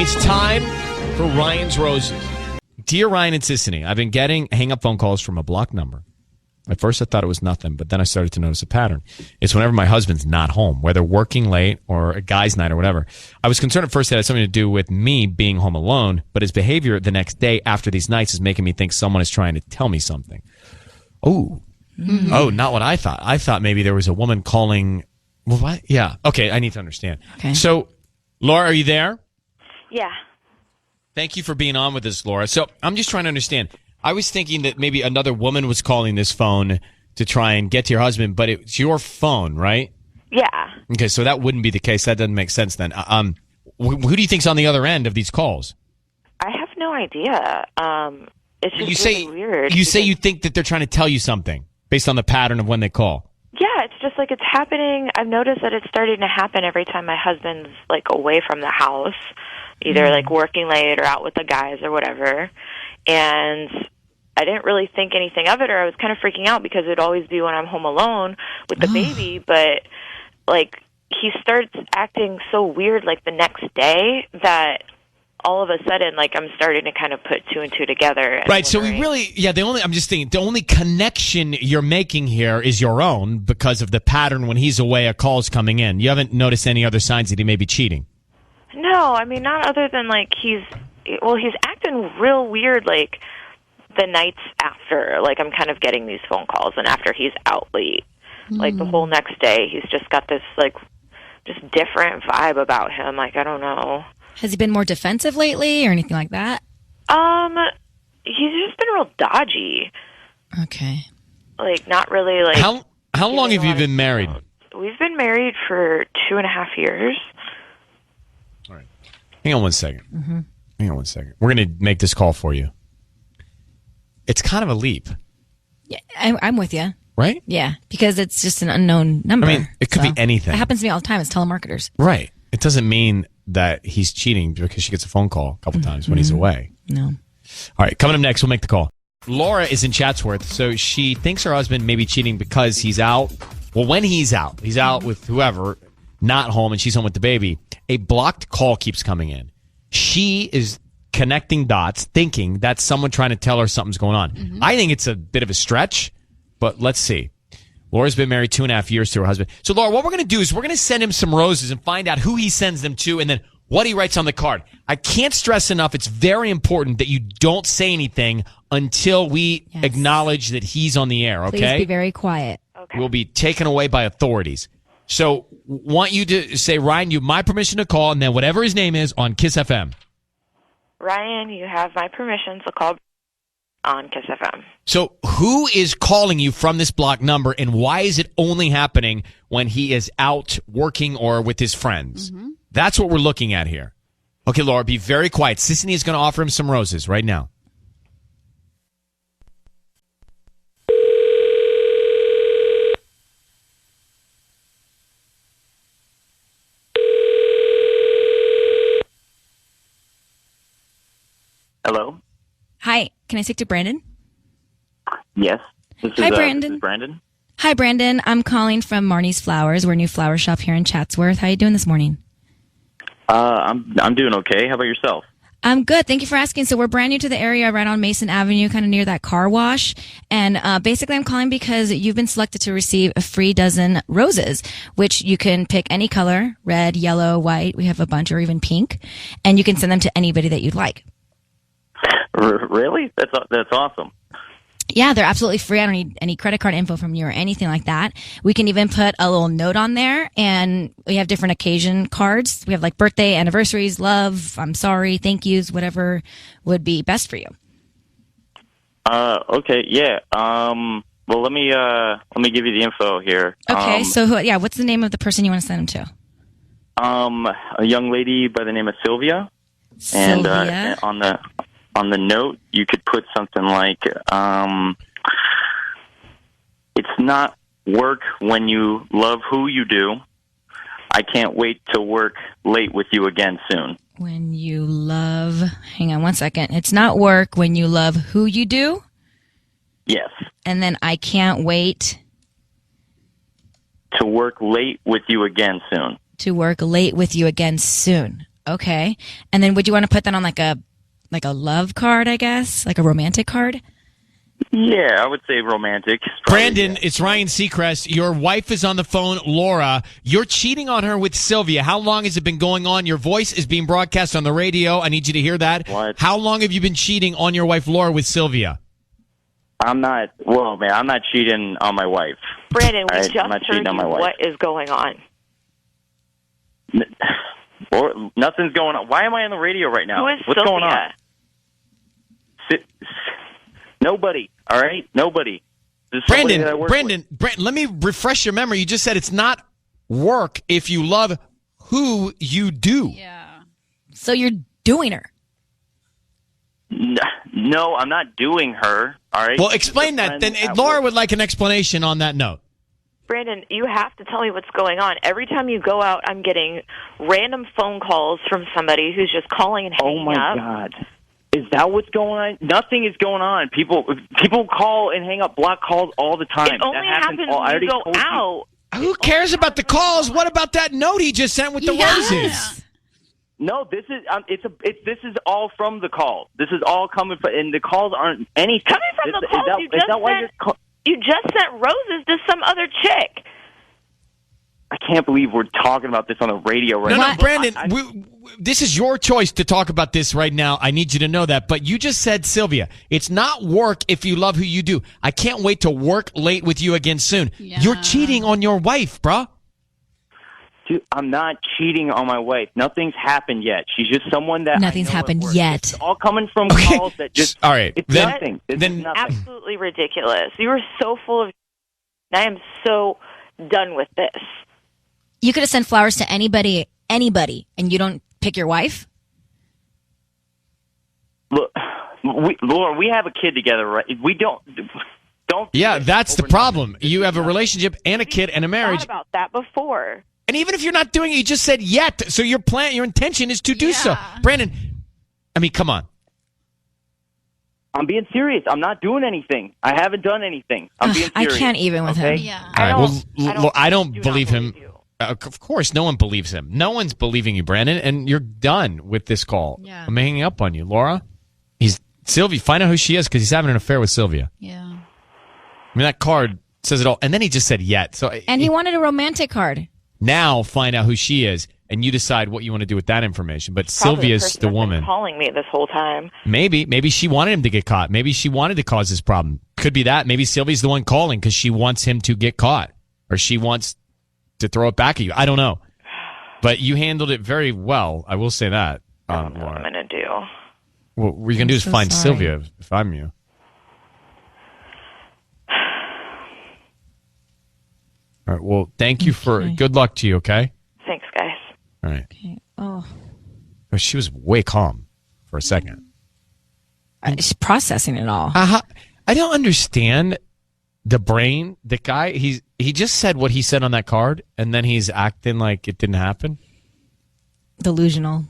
It's time for Ryan's Roses. Dear Ryan and Sissany, I've been getting hang-up phone calls from a blocked number. At first, I thought it was nothing, but then I started to notice a pattern. It's whenever my husband's not home, whether working late or a guy's night or whatever. I was concerned at first that it had something to do with me being home alone, but his behavior the next day after these nights is making me think someone is trying to tell me something. Oh, not what I thought. I thought maybe there was a woman calling. Well, what? Yeah. Okay, I need to understand. Okay. So, Laura, are you there? Yeah. Thank you for being on with us, Laura. So I'm just trying to understand. I was thinking that maybe another woman was calling this phone to try and get to your husband, but it's your phone, right? Yeah. Okay, so that wouldn't be the case. That doesn't make sense then. Who do you think's on the other end of these calls? I have no idea. It's just really weird. You say you think that they're trying to tell you something based on the pattern of when they call. Yeah, it's just like it's happening. I've noticed that it's starting to happen every time my husband's like away from the house, either like working late or out with the guys or whatever. And I didn't really think anything of it, or I was kind of freaking out because it'd always be when I'm home alone with the baby. But like he starts acting so weird like the next day that all of a sudden, like, I'm starting to kind of put two and two together. And right, so we really, I'm just thinking, the only connection you're making here is your own because of the pattern when he's away, a call's coming in. You haven't noticed any other signs that he may be cheating? No, I mean, not other than, like, he's acting real weird, like, the nights after. Like, I'm kind of getting these phone calls, and after he's out late. Like, the whole next day, he's just got this, like, just different vibe about him. Like, I don't know. Has he been more defensive lately or anything like that? He's just been real dodgy. Okay. Like, not really, like... How long have you been married? We've been married for 2.5 years. All right. Hang on one second. Mm-hmm. Hang on one second. We're going to make this call for you. It's kind of a leap. Yeah, I'm with you. Right? Yeah, because it's just an unknown number. I mean, it could be anything. It happens to me all the time. It's telemarketers. Right. It doesn't mean that he's cheating because she gets a phone call a couple times when he's away. No. All right, coming up next, we'll make the call. Laura is in Chatsworth, so she thinks her husband may be cheating because he's out. Well, when he's out with whoever, not home, and she's home with the baby. A blocked call keeps coming in. She is connecting dots, thinking that's someone trying to tell her something's going on. Mm-hmm. I think it's a bit of a stretch, but let's see. Laura's been married 2.5 years to her husband. So, Laura, what we're going to do is we're going to send him some roses and find out who he sends them to and then what he writes on the card. I can't stress enough, it's very important that you don't say anything until we acknowledge that he's on the air, okay? Please be very quiet. Okay. We'll be taken away by authorities. So, want you to say, Ryan, you have my permission to call, and then whatever his name is on Kiss FM. Ryan, you have my permission to call on Kiss FM. So who is calling you from this block number, and why is it only happening when he is out working or with his friends? Mm-hmm. That's what we're looking at here. Okay, Laura, be very quiet. Sissany is going to offer him some roses right now. Hello? Hi, can I speak to Brandon? Yes. Hi, Brandon. This is Brandon. Hi, Brandon. I'm calling from Marnie's Flowers. We're a new flower shop here in Chatsworth. How you doing this morning? I'm doing okay. How about yourself? I'm good. Thank you for asking. So we're brand new to the area right on Mason Avenue, kind of near that car wash. And basically I'm calling because you've been selected to receive a free dozen roses, which you can pick any color, red, yellow, white. We have a bunch, or even pink. And you can send them to anybody that you'd like. Really? That's awesome. Yeah, they're absolutely free. I don't need any credit card info from you or anything like that. We can even put a little note on there, and we have different occasion cards. We have like birthday, anniversaries, love, I'm sorry, thank yous, whatever would be best for you. Okay, yeah. Well, let me give you the info here. Okay, so what's the name of the person you want to send them to? A young lady by the name of Sylvia. Sylvia? And on the note, you could put something like, it's not work when you love who you do. I can't wait to work late with you again soon. When you love... Hang on one second. It's not work when you love who you do? Yes. And then I can't wait... To work late with you again soon. To work late with you again soon. Okay. And then would you want to put that on like a love card, I guess? Like a romantic card? Yeah, I would say romantic. Brandon, it's Ryan Seacrest. Your wife is on the phone, Laura. You're cheating on her with Sylvia. How long has it been going on? Your voice is being broadcast on the radio. I need you to hear that. What? How long have you been cheating on your wife, Laura, with Sylvia? I'm not cheating on my wife. Brandon, we All right? just I'm not cheating heard on my you. wife. What is going on? Or nothing's going on. Why am I on the radio right now? Who is What's Sylvia? going on? Nobody. All right, nobody. Just somebody that I work Brandon, let me refresh your memory. You just said it's not work if you love who you do. Yeah. So you're doing her. No, I'm not doing her. All right. Well, explain that. Then Laura would like an explanation on that note. Brandon, you have to tell me what's going on. Every time you go out, I'm getting random phone calls from somebody who's just calling and hanging up. Oh, my God. Is that what's going on? Nothing is going on. People call and hang up block calls all the time. It only that happens happens when you go out. Who cares about the calls? What about that note he just sent with the roses? No, this is this is all from the call. This is all coming from, and the calls aren't anything. Coming from the calls, you just sent roses to some other chick. I can't believe we're talking about this on the radio right now. No, Brandon, this is your choice to talk about this right now. I need you to know that. But you just said, Sylvia, it's not work if you love who you do. I can't wait to work late with you again soon. Yeah. You're cheating on your wife, bruh. Dude, I'm not cheating on my wife. Nothing's happened yet. She's just someone that Nothing's happened yet. It's all coming from calls that just. All right. It's Then, nothing. then Absolutely ridiculous. You are so full of. I am so done with this. You could have sent flowers to anybody, and you don't pick your wife? Look, Laura, we have a kid together, right? We don't. Yeah, that's the problem. You have a relationship and a kid and a marriage. Thought about that before. And even if you're not doing it, you just said yet. So your intention is to do so. Brandon, I mean, come on. I'm being serious. I'm not doing anything. I haven't done anything. I'm being serious. I can't even with him. Yeah. All right. Well, I don't believe him. Of course, no one believes him. No one's believing you, Brandon, and you're done with this call. Yeah. I'm hanging up on you. Laura, Sylvia, find out who she is because he's having an affair with Sylvia. Yeah. I mean, that card says it all. And then he just said yet. And he wanted a romantic card. Now find out who she is, and you decide what you want to do with that information. But Sylvia's the woman. Calling me this whole time. Maybe she wanted him to get caught. Maybe she wanted to cause this problem. Could be that. Maybe Sylvia's the one calling because she wants him to get caught, or she wants to throw it back at you. I don't know. But you handled it very well. I will say that. I don't know what I'm going to do. What you're going to do is find Sylvia if I'm you. All right. Well, thank you for good luck to you, okay? Thanks, guys. All right. Okay. Oh. She was way calm for a second. She's processing it all. I don't understand the brain. The guy, he just said what he said on that card, and then he's acting like it didn't happen. Delusional.